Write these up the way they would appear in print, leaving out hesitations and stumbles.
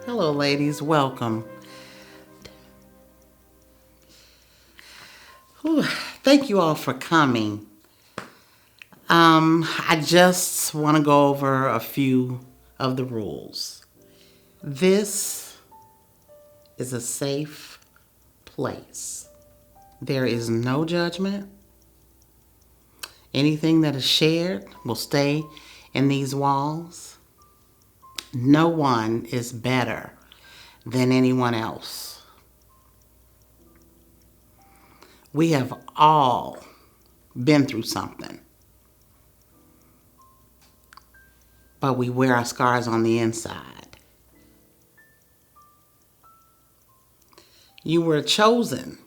Hello, ladies. Welcome. Whew, thank you all for coming. I just want to go over a few of the rules. This is a safe place. There is no judgment. Anything that is shared will stay in these walls. No one is better than anyone else. We have all been through something, but we wear our scars on the inside. You were chosen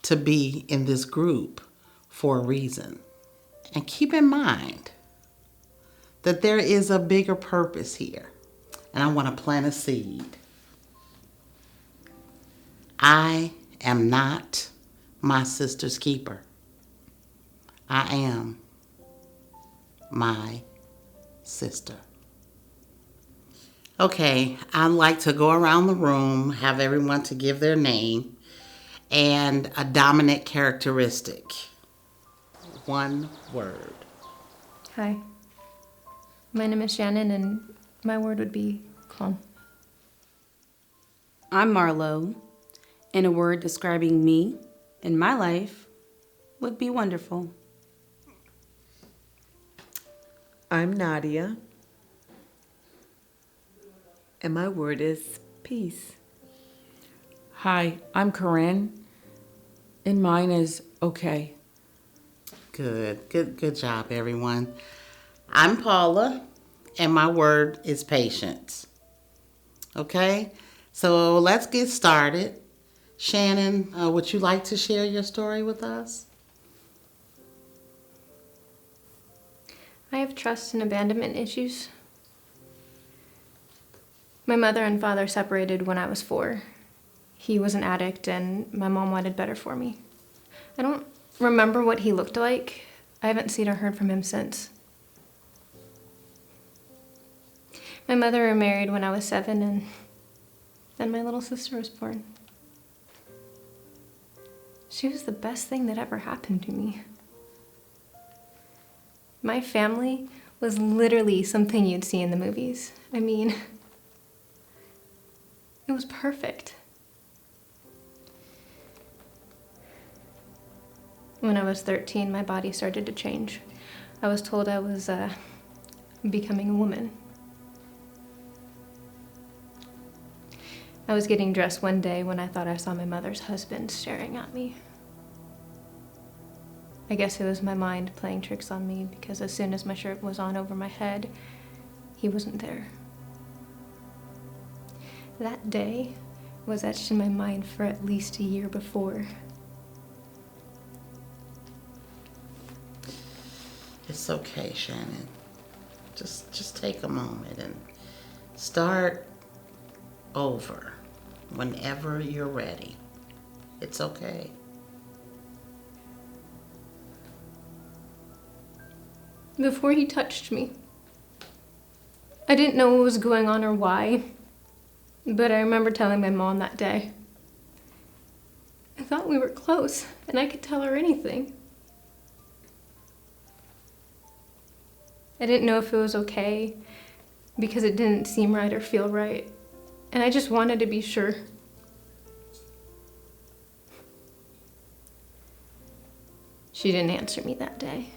to be in this group for a reason. And keep in mind that there is a bigger purpose here. And I want to plant a seed. I am not my sister's keeper. I am my sister. Okay, I'd like to go around the room, have everyone to give their name and a dominant characteristic. One word. Hi. My name is Shannon, and my word would be calm. I'm Marlo, and a word describing me and my life would be wonderful. I'm Nadia, and my word is peace. Hi, I'm Corinne, and mine is okay. Good job, everyone. I'm Paula, and my word is patience. Okay, so let's get started. Shannon, would you like to share your story with us? I have trust and abandonment issues. My mother and father separated when I was 4. He was an addict, and my mom wanted better for me. I don't remember what he looked like. I haven't seen or heard from him since. My mother remarried when I was 7, and then my little sister was born. She was the best thing that ever happened to me. My family was literally something you'd see in the movies. I mean, it was perfect. When I was 13, my body started to change. I was told I was becoming a woman. I was getting dressed one day when I thought I saw my mother's husband staring at me. I guess it was my mind playing tricks on me, because as soon as my shirt was on over my head, he wasn't there. That day was etched in my mind for at least a year before. It's okay, Shannon. Just take a moment and start over whenever you're ready. It's okay. Before he touched me, I didn't know what was going on or why, but I remember telling my mom that day. I thought we were close, and I could tell her anything. I didn't know if it was okay, because it didn't seem right or feel right, and I just wanted to be sure. She didn't answer me that day.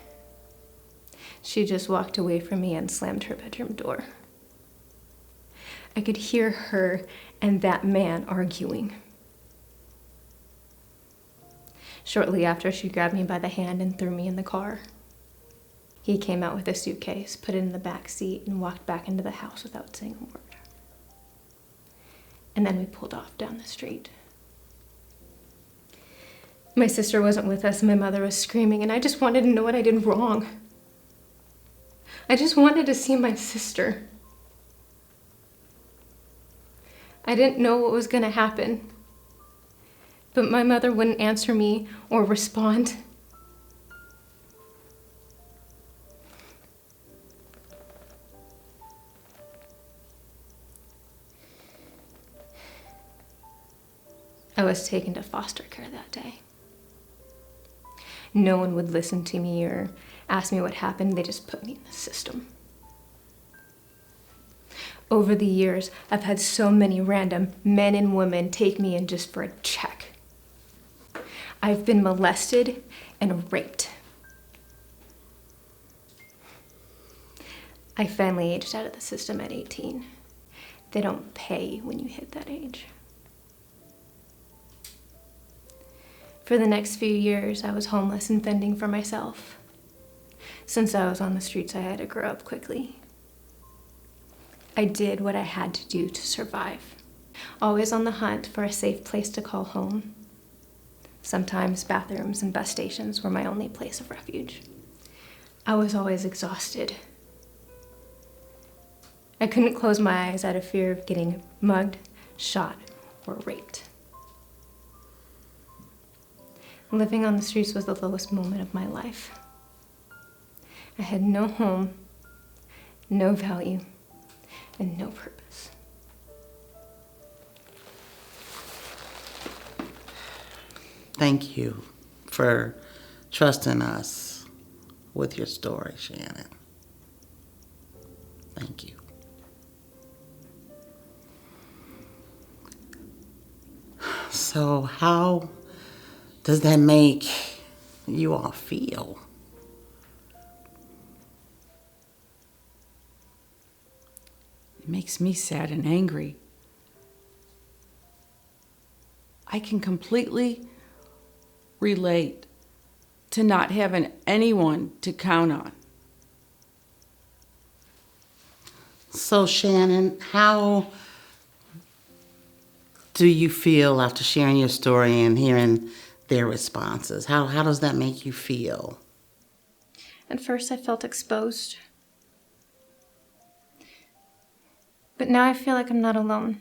She just walked away from me and slammed her bedroom door. I could hear her and that man arguing. Shortly after, she grabbed me by the hand and threw me in the car. He came out with a suitcase, put it in the back seat, and walked back into the house without saying a word. And then we pulled off down the street. My sister wasn't with us, and my mother was screaming, and I just wanted to know what I did wrong. I just wanted to see my sister. I didn't know what was going to happen, but my mother wouldn't answer me or respond. I was taken to foster care that day. No one would listen to me or ask me what happened. They just put me in the system. Over the years, I've had so many random men and women take me in just for a check. I've been molested and raped. I finally aged out of the system at 18. They don't pay when you hit that age. For the next few years, I was homeless and fending for myself. Since I was on the streets, I had to grow up quickly. I did what I had to do to survive, always on the hunt for a safe place to call home. Sometimes bathrooms and bus stations were my only place of refuge. I was always exhausted. I couldn't close my eyes out of fear of getting mugged, shot, or raped. Living on the streets was the lowest moment of my life. I had no home, no value, and no purpose. Thank you for trusting us with your story, Shannon. Thank you. So how does that make you all feel? It makes me sad and angry. I can completely relate to not having anyone to count on. So Shannon, how do you feel after sharing your story and hearing their responses? How does that make you feel? At first, I felt exposed. But now I feel like I'm not alone.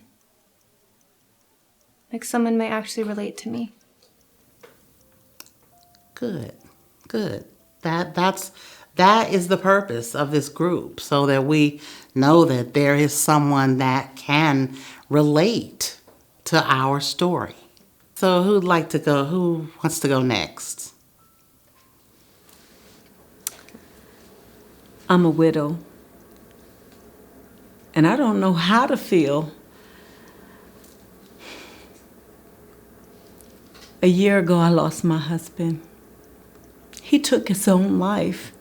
Like someone may actually relate to me. Good. That is the purpose of this group, so that we know that there is someone that can relate to our story. So who'd like to go? Who wants to go next? I'm a widow, and I don't know how to feel. A year ago, I lost my husband. He took his own life.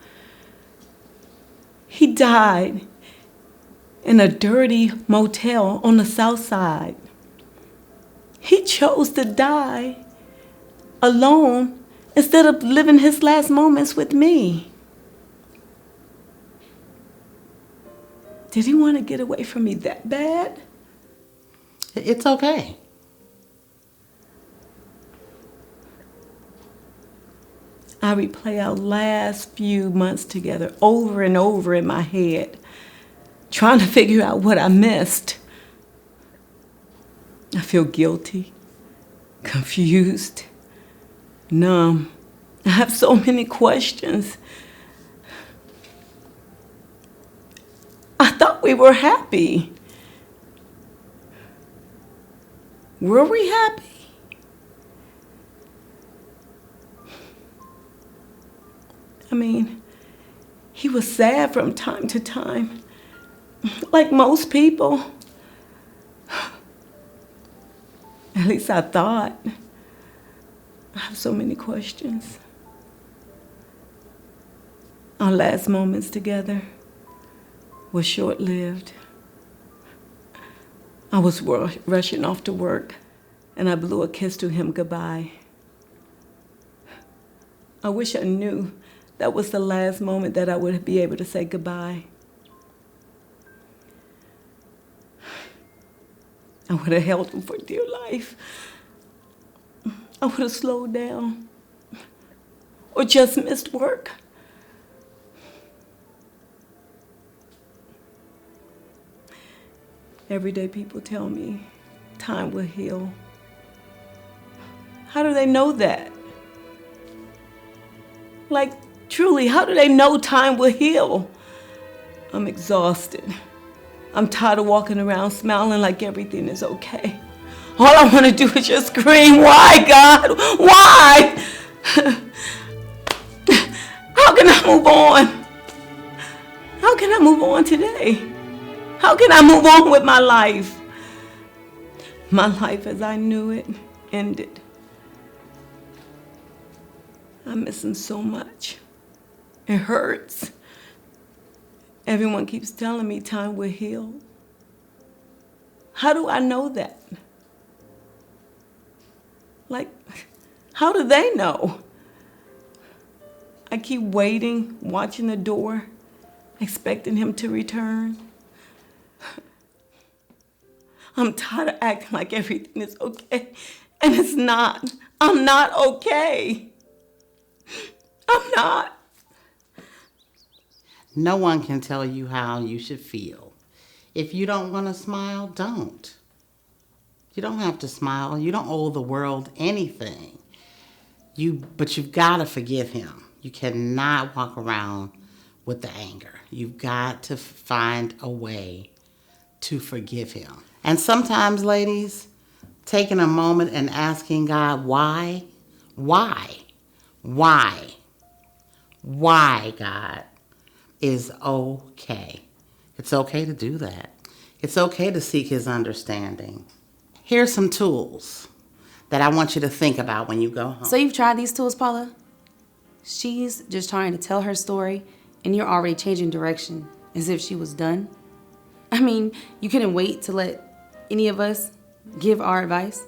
He died in a dirty motel on the south side. He chose to die alone instead of living his last moments with me. Did he want to get away from me that bad? It's okay. I replay our last few months together over and over in my head, trying to figure out what I missed. I feel guilty, confused, numb. I have so many questions. I thought we were happy. Were we happy? I mean, he was sad from time to time, like most people. At least I thought. I have so many questions. Our last moments together were short-lived. I was rushing off to work, and I blew a kiss to him goodbye. I wish I knew that was the last moment that I would be able to say goodbye. I would have held him for dear life. I would have slowed down or just missed work. Everyday people tell me time will heal. How do they know that? Like, truly, how do they know time will heal? I'm exhausted. I'm tired of walking around smiling like everything is okay. All I want to do is just scream, why, God? Why? How can I move on? How can I move on today? How can I move on with my life? My life as I knew it ended. I miss him so much. It hurts. Everyone keeps telling me time will heal. How do I know that? Like, how do they know? I keep waiting, watching the door, expecting him to return. I'm tired of acting like everything is okay, and it's not. I'm not okay. I'm not. No one can tell you how you should feel. If you don't want to smile, don't. You don't have to smile. You don't owe the world anything. But you've got to forgive him. You cannot walk around with the anger. You've got to find a way to forgive him. And sometimes, ladies, taking a moment and asking God, why, God, is okay. It's okay to do that. It's okay to seek his understanding. Here's some tools that I want you to think about when you go home. So you've tried these tools, Paula? She's just trying to tell her story, and you're already changing direction as if she was done. I mean, you couldn't wait to let any of us give our advice?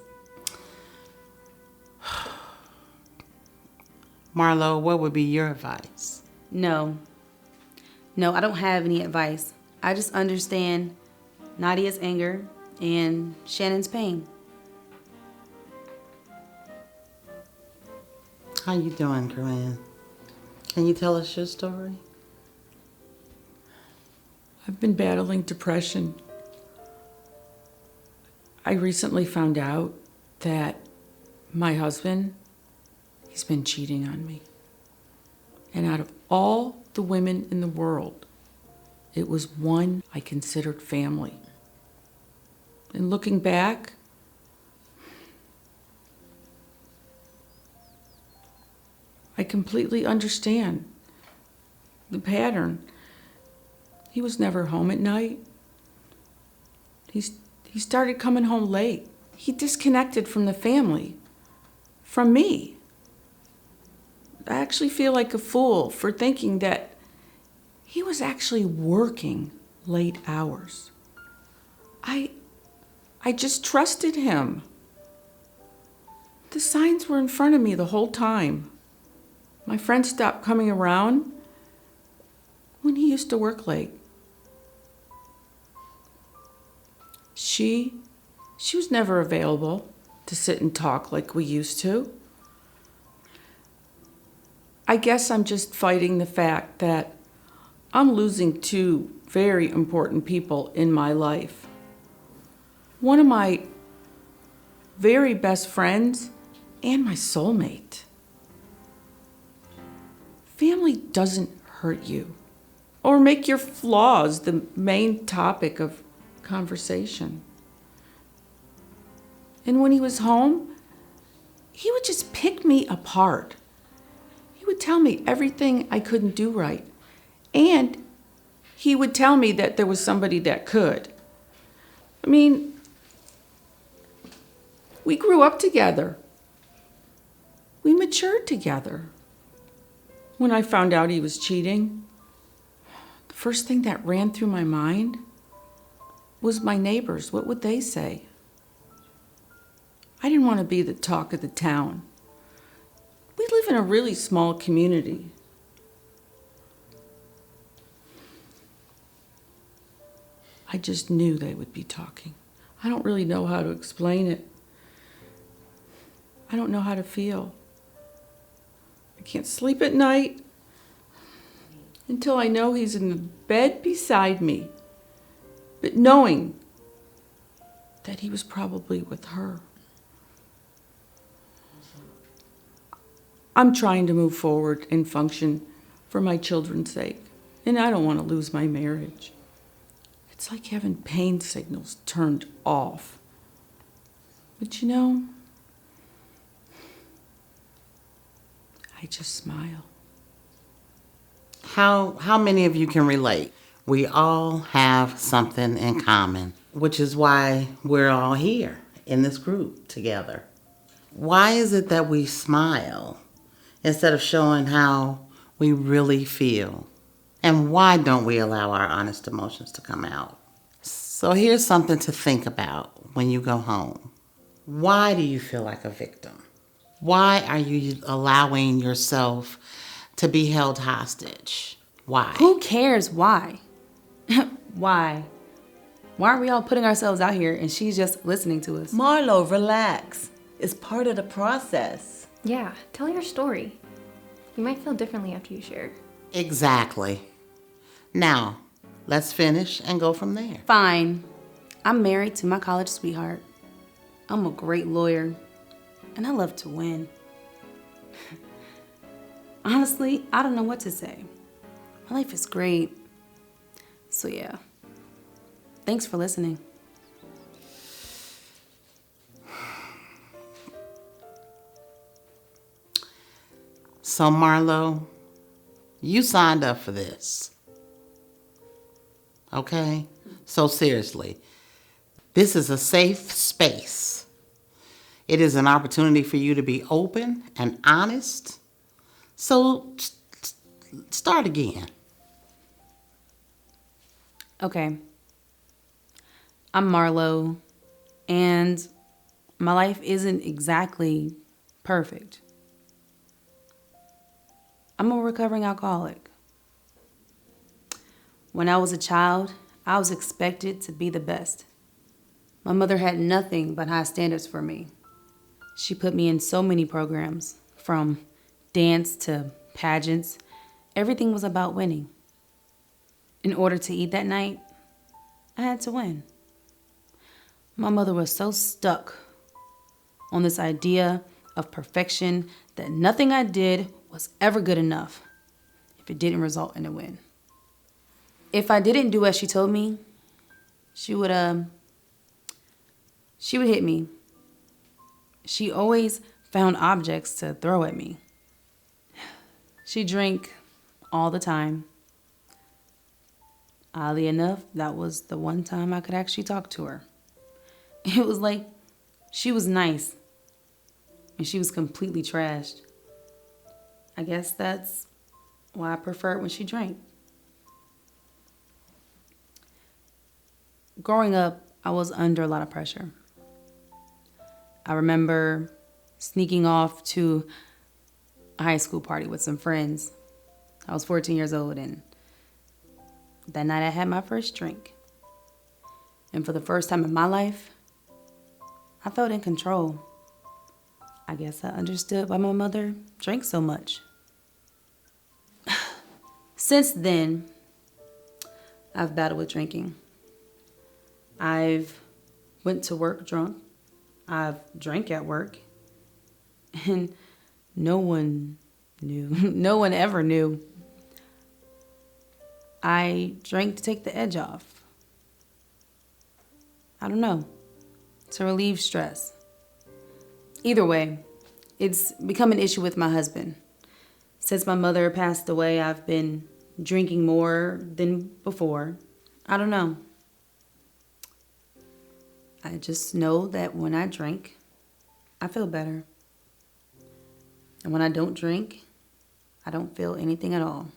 Marlo, what would be your advice? No, I don't have any advice. I just understand Nadia's anger and Shannon's pain. How you doing, Corinne? Can you tell us your story? I've been battling depression. I recently found out that my husband, he's been cheating on me. And out of all the women in the world, it was one I considered family. And looking back, I completely understand the pattern. He was never home at night. He started coming home late. He disconnected from the family, from me. I actually feel like a fool for thinking that he was actually working late hours. I just trusted him. The signs were in front of me the whole time. My friend stopped coming around when he used to work late. She was never available to sit and talk like we used to. I guess I'm just fighting the fact that I'm losing two very important people in my life. One of my very best friends and my soulmate. Family doesn't hurt you or make your flaws the main topic of conversation. And when he was home, he would just pick me apart. He would tell me everything I couldn't do right. And he would tell me that there was somebody that could. I mean, we grew up together. We matured together. When I found out he was cheating, the first thing that ran through my mind was my neighbors. What would they say? I didn't want to be the talk of the town. We live in a really small community. I just knew they would be talking. I don't really know how to explain it. I don't know how to feel. I can't sleep at night until I know he's in the bed beside me, but knowing that he was probably with her. I'm trying to move forward and function for my children's sake, and I don't want to lose my marriage. It's like having pain signals turned off. But you know, I just smile. How many of you can relate? We all have something in common, which is why we're all here in this group together. Why is it that we smile instead of showing how we really feel? And why don't we allow our honest emotions to come out? So here's something to think about when you go home. Why do you feel like a victim? Why are you allowing yourself to be held hostage? Why? Who cares why? Why? Why aren't we all putting ourselves out here and she's just listening to us? Marlo, relax. It's part of the process. Yeah, tell your story. You might feel differently after you share. Exactly. Now, let's finish and go from there. Fine. I'm married to my college sweetheart. I'm a great lawyer, and I love to win. Honestly, I don't know what to say. My life is great. So yeah, thanks for listening. So, Marlo, you signed up for this. Okay? So, seriously, this is a safe space. It is an opportunity for you to be open and honest. So, start again. Okay. I'm Marlo, and my life isn't exactly perfect. I'm a recovering alcoholic. When I was a child, I was expected to be the best. My mother had nothing but high standards for me. She put me in so many programs, from dance to pageants. Everything was about winning. In order to eat that night, I had to win. My mother was so stuck on this idea of perfection that nothing I did was ever good enough if it didn't result in a win. If I didn't do as she told me, she would hit me. She always found objects to throw at me. She drank all the time. Oddly enough, that was the one time I could actually talk to her. It was like she was nice and she was completely trashed. I guess that's why I prefer it when she drank. Growing up, I was under a lot of pressure. I remember sneaking off to a high school party with some friends. I was 14 years old, and that night I had my first drink. And for the first time in my life, I felt in control. I guess I understood why my mother drank so much. Since then, I've battled with drinking. I've went to work drunk. I've drank at work. And no one knew. No one ever knew. I drank to take the edge off. I don't know. To relieve stress. Either way, it's become an issue with my husband. Since my mother passed away, I've been drinking more than before. I don't know. I just know that when I drink, I feel better. And when I don't drink, I don't feel anything at all.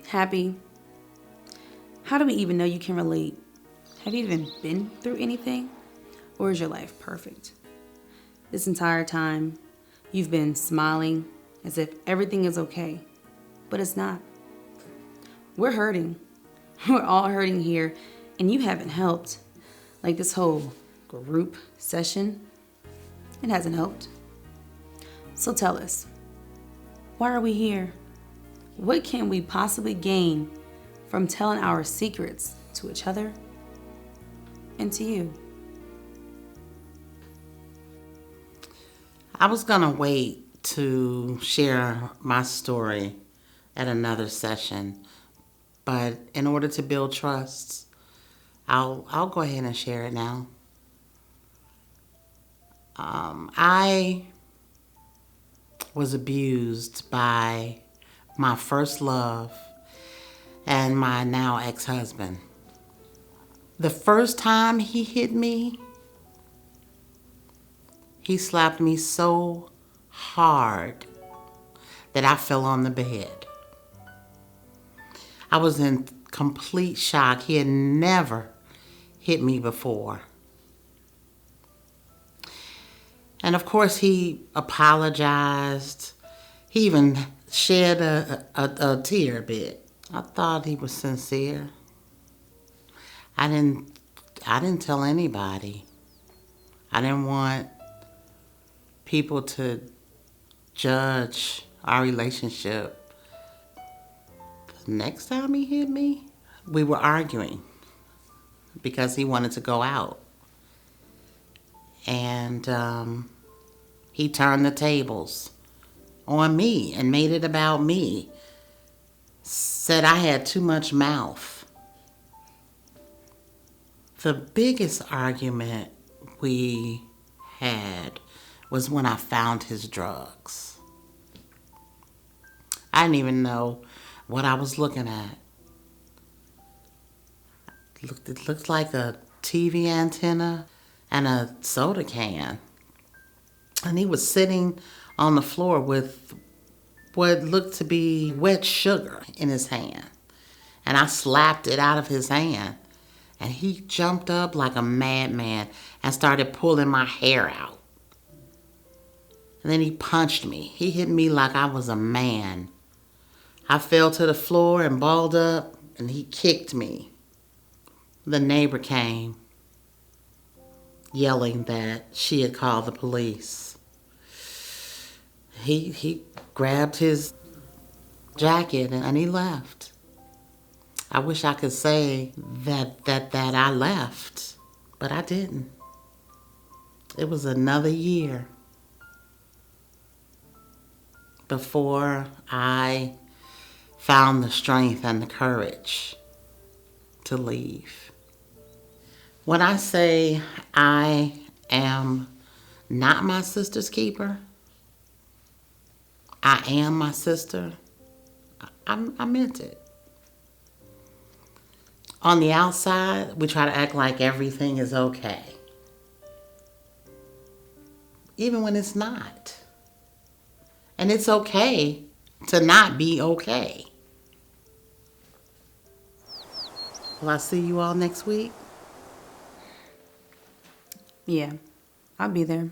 Happy. How do we even know you can relate? Have you even been through anything? Or is your life perfect? This entire time, you've been smiling as if everything is okay, but it's not. We're hurting. We're all hurting here, and you haven't helped. Like this whole group session, it hasn't helped. So tell us, why are we here? What can we possibly gain from telling our secrets to each other and to you? I was going to wait to share my story at another session, But in order to build trust, I'll go ahead and share it now. I was abused by my first love and my now ex-husband. The first time he hit me, he slapped me so hard that I fell on the bed. I was in complete shock. He had never hit me before. And of course, he apologized. He even shed a tear a bit. I thought he was sincere. I didn't tell anybody. I didn't want people to judge our relationship. The next time he hit me, we were arguing because he wanted to go out. And he turned the tables on me and made it about me. Said I had too much mouth. The biggest argument we had was when I found his drugs. I didn't even know what I was looking at. It looked like a TV antenna and a soda can. And he was sitting on the floor with what looked to be wet sugar in his hand. And I slapped it out of his hand. And he jumped up like a madman and started pulling my hair out. And then he punched me. He hit me like I was a man. I fell to the floor and balled up, and he kicked me. The neighbor came, yelling that she had called the police. He grabbed his jacket and he left. I wish I could say that I left, but I didn't. It was another year before I found the strength and the courage to leave. When I say I am not my sister's keeper, I am my sister, I meant it. On the outside, we try to act like everything is okay, even when it's not. And it's okay to not be okay. Will I see you all next week? Yeah, I'll be there.